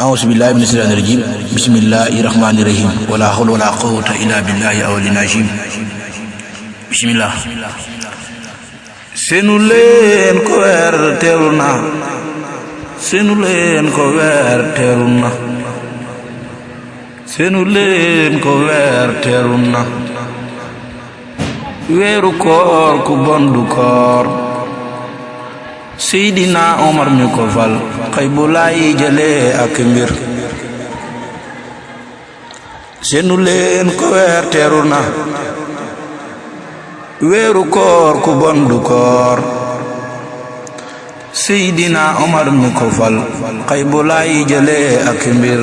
أعوذ بالله من الشيطان الرجيم بسم الله الرحمن الرحيم ولا حول ولا قوة إلا بالله العلي العظيم بسم الله seenu leen ko weer teeru na seenu leen ko weer teeru na seenu leen ko weer teeru na weeru koor ku bon du koor Seydina Omar mi ko fal xëy bu lay jëlee ak mbir seenu leen ko weer teeru na weeru koor ku bon du koor Seydina Omar mi ko fal xëy bu lay jëlee ak mbir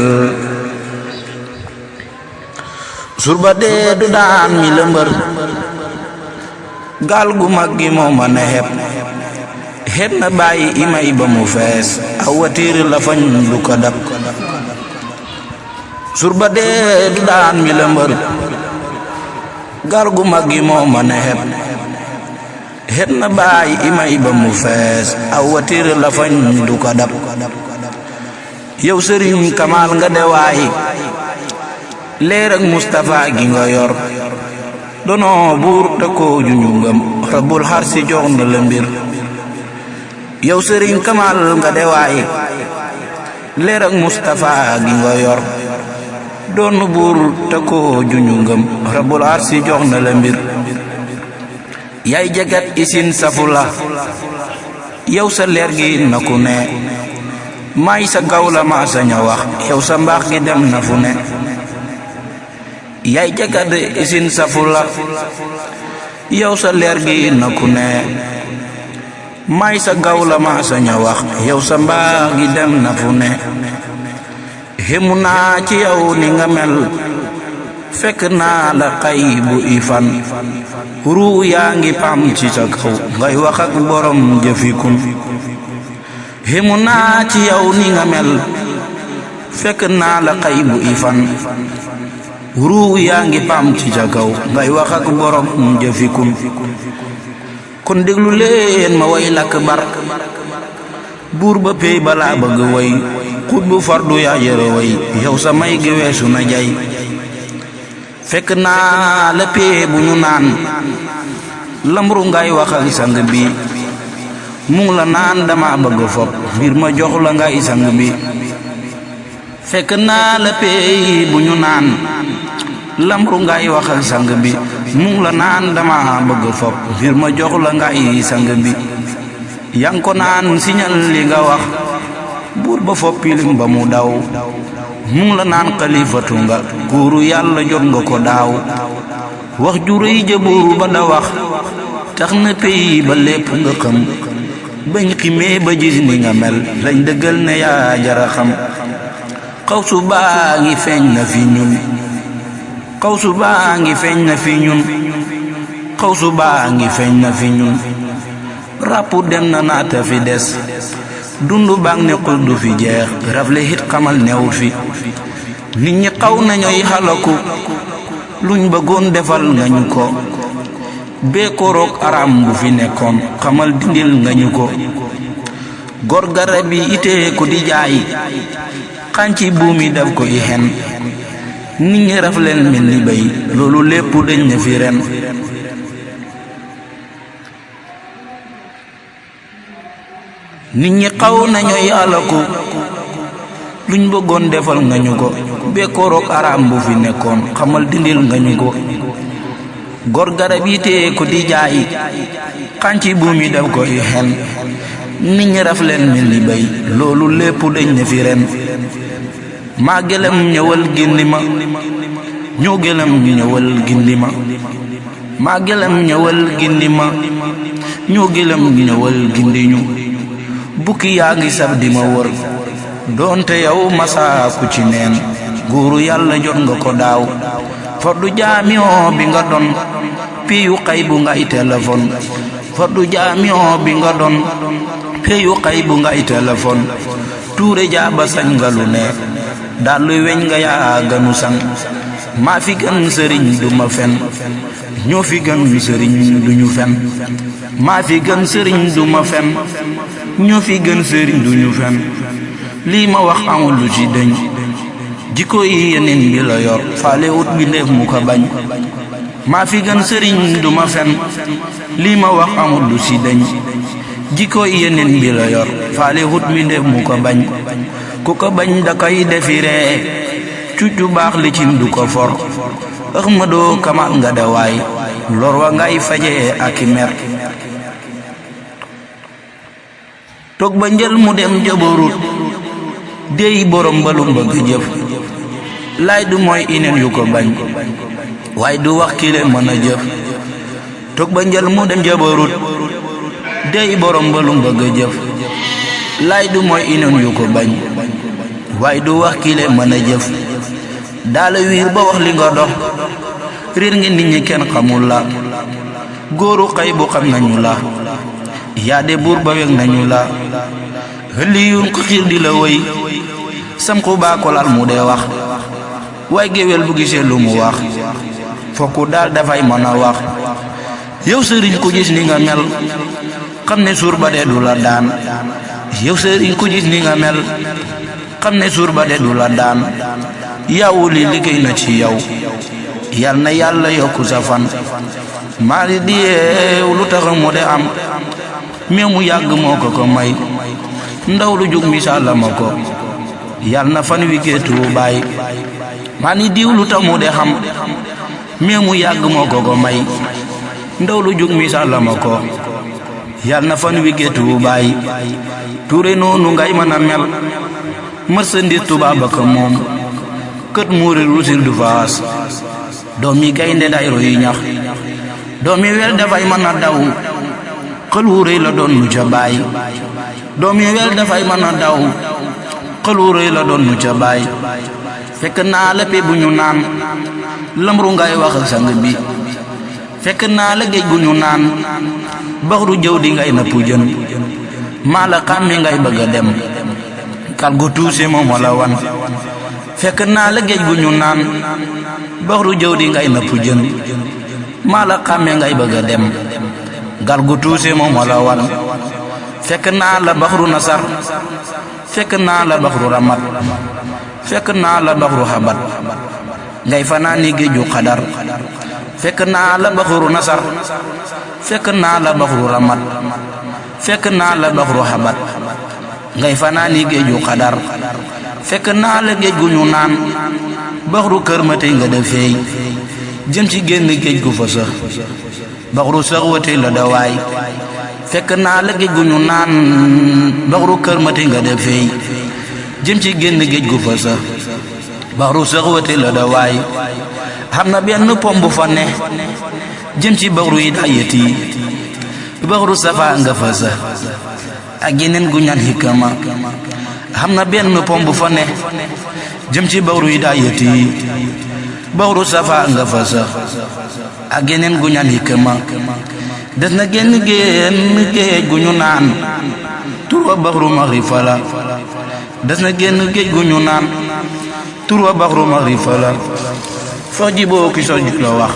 surba dee du daan mi lëmbër gaal gu mag gi moo mën a xeeb na bàyyi imay ba mu fees awatiir la fañ du ko dab surba dee du daan mi lëmbër gaal gu mag gi moo mën a xeeb na bàyyi imay ba mu fees awatiir la fañ du ko dab yow sëriñ Kamal nga dewaay leer ak Mustafa gi nga yor dono buur te ko juñu ngam rabbul harsi jox na la mbir yow sëriñ Kamal nga dewaay leer ak Mustafa gi nga yor doon buur te ko juñu ngam rabbul harsi jox na la mbir yaay jagat isin safula yow sa leer gi na ku ne may sa gawla ma saña wax yow sa mbaax gi dem na fu ne yaay jagat isin safula yow sa leer gi na ku ne may sa gawla ma saña wax yow sa mbaax gi dem na fu ne xemu naa ci yow ni nga mel fekk naa la xay bu ifan ruu yaa ngi pam ci sa kaw ngay wax ak borom jëfikun xemu naa ci yow ni nga mel fekk naa la xay bu ifan ruu yaa ngi pam ci sa kaw ngay wax ak borom jëfikun kon déglu leen ma way lakk bar buur ba pey balaa bëgg way xut bu fardu yaa yëre way yow sa may gi weesu na jay fekk naa la pey bu ñu naan lamru ngay wax ak sang bi mu ngi la naan dama bëgg fop mbir ma jox la ngay sang bi fekk naa la pey bu ñu naan lamru ngay wax ak sang bi mu ngi la naan dama bëgg fop mbir ma jox la ngay sang bi yang ko naan siñal li nga wax buur ba foppilim ba mu daw mu ngi la naan xalifatu nga kuuru yàlla jot nga ko daaw wax ju rëy ja buur ba da wax tax na pey ba lépp nga xam bañ ximee ba gis ni nga mel lañ dëggal ne yaa jara xam xaw su baa ngi feeñ na fi ñun xaw su baa ngi feeñ na fi ñun xaw su baa ngi feeñ na fi ñun ràpp dem na naata fi des dundu baag ne xul du fi jeex rafle hit xamal newut fi nit ñi xaw nañoy xalaku luñ bëggoon defal nga ñu ko bee koroog aram bu fi nekkoon xamal dindil nga ñu ko gor garab yi itee ko di jaay xànci buumi daf ko i xen nit ñi raf leen mel ni bay loolu lépp dañ na fi ren nit ñi xaw nañoy alaku luñ bëggoon defal nga ñu ko bekkorook araam bu fi nekkoon xamal dindil nga ñu ko gor garab yi tee ko di jaay xànci buumi daf ko i xen nit ñi raf leen mel ni bay loolu lépp dañ na fi ren maa gëlëm ñëwal gindi ma ñoo gëlëm ñëwal gindi ma maa gëlëm ñëwal gindi ma ñoo gëlëm ñëwal gindi ñu bukki yaa ngi sab di ma wër doonte yow masaa ku ci neen nguuru yàlla jot nga ko daaw fardu jaamioo bi nga doon piyu xay bu ngay téléphone fardu jaamioo bi nga doon piyu xay bu ngay téléphone tuure jaaba sañ nga lu ne dallu weñ nga yaa ganu sang maa fi gën sëriñ du ma fen ñoo fi gën sëriñ duñu fen maa fi gën sëriñ du ma fen ñoo fi gën sëriñ duñu fen lii ma wax amul lu ci dëñ jikko yi yeneen bi la yor faale wut bi ndeef mu ko bañ maa fi gën sëriñ duma fen lii ma wax amul lu ci dëñ jikko yi yeneen bi la yor faale wut bi ndeef mu ko bañ ku ko bañ da koy defiree cuccu baax li cin du ko for Ahmadou Kamal nga dawaay lor wa ngay faje ak mer toog ba njël mu dem jabarut dey borom balum bëgg jëf laay du mooy ineen yu ko bañ waaye du wax kile mën a jëf toog ba njël mu dem jabarut dey borom balum bëgg jëf laay du mooy ineen yu ko bañ waaye du wax kile mën a jëf daala wiir ba wax li nga dox réer ngi nit ñi kenn xamul la góoru xay bu xam nañu la yaa de buur ba weg nañu la hëlliyun ko xiir di la wëy sam ku baakolal mu dee wax waaye géwél bu gisee lu mu wax fokku daal dafay mën a wax yow sëriñ ku gis ni nga mel xam ne suur ba dee du la daan yow sëriñ ku gis ni nga mel xam ne suur ba dee du la daan yaw li liggéey na ci yow yal na yàlla yokku sa fan maa di yeew lu tax mu de am meew mu yàgg moo ko ko may ndaw lu jug misaal la ma ko yal na fan wi géetu baay maa ni diw lu tax mu de xam meew mu yàgg moo ko ko may ndaw lu jug misaal la ma ko yal na fan wi géetu baay Touré noonu ngay mën a mel marchandise tubaab ak moom kët muuri rusil du faas doomi gaynde day royi ñax doomi wel dafay mën a daw xël wu rëy la doon nu ca baay doomi wel dafay mën a daw xël wu rëy la doon nu ca baay fekk naa la pe bu ñu naan lamru ngay wax ak sang bi fekk naa la géej gu ñu naan baxru jëw di ngay nappu jën maa la xàmme ngay bëgg a dem kal gu tuuse moom wala wan fekk naa la géej gu ñu naan baxru jëw di ngay nappu jën maa la xàmme ngay bëgg a dem gal gu tuuse moom wala wan fekk naa la baxru nasar fekk naa la baxru ramat fekk naa la baxru xabat ngay fanaani géeju xadar fekk naa la baxru nasar fekk naa la baxru ramat fekk naa la baxru xabat ngay fanaani géeju xadar fekk naa la géej gu ñu naan baxru kër ma tey nga defeey jëm ci génn géej gu fa sax baxru sax wate la dawaay fekk naa la géej gu ñu naan baxru kër ma tey nga defeey jëm ci génn géej gu fa sax baxru sax wate la dawaay xam na benn pom bu fa ne jëm ci baxru yi dayeti baxru safa nga fa sax ak yeneen gu ñaan hikama xam na benn pom bu fa ne jëm ci baxru yi dayeti baxru safa nga fa sax ak yeneen gu ñaan hikama des na génn géej gu ñu naan turwa baxru maxrifa la des na génn géej gu ñu naan turwa baxru maxrifa la fox ji boo ki soj la wax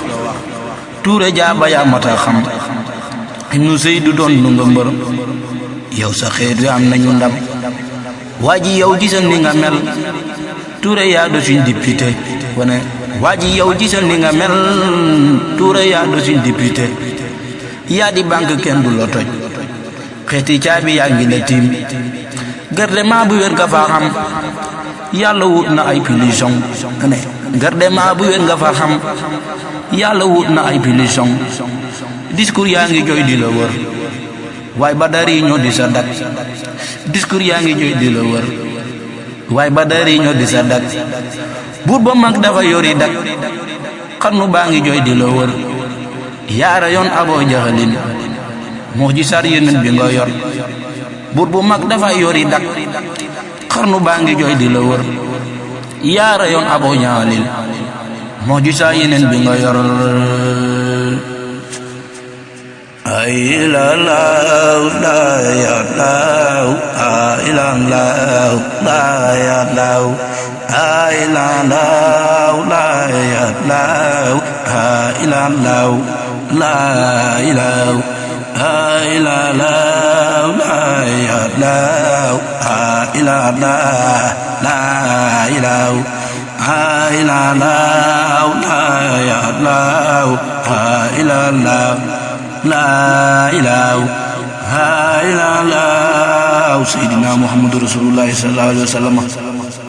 Touré jaaba yaa mata xam Ibnu Seydu doon nu nga mbër yow sa xeet wi am nañu ndam waa ji yow gisal ni nga mel Touré yaa do suñ député wane waa ji yow gisal ni nga mel Touré yaa do suñ député yaa di banque kenn du la toj xeeti caabi yaa ngi la tiim gardement bu wér nga faa xam yàlla wut na ay punition ne gardement bu wér nga faa xam yàlla wut na ay punition discours yaa ngi jooy di la wër waaye badar yi ñoo di sa dak discours yaa ngi jooy di la wër waaye badar yi ñoo di sa dak buur ba mag dafa yori dak xarnu baa ngi jooy di la wër yaara yoon aboo jaxalin moo ji sar yeneen bi nga yor buur bu mag dafa yori dak xarnu baa ngi jooy di la wër yaara yoon aboo jaxalin moo ji sar yeneen bi nga yor ay la la la ya la ay la la la ya la ay la la la ya la ay la la la ya la ilaha illallah sayyidina Muhammadur Rasulullah sallallahu alaihi wasallam.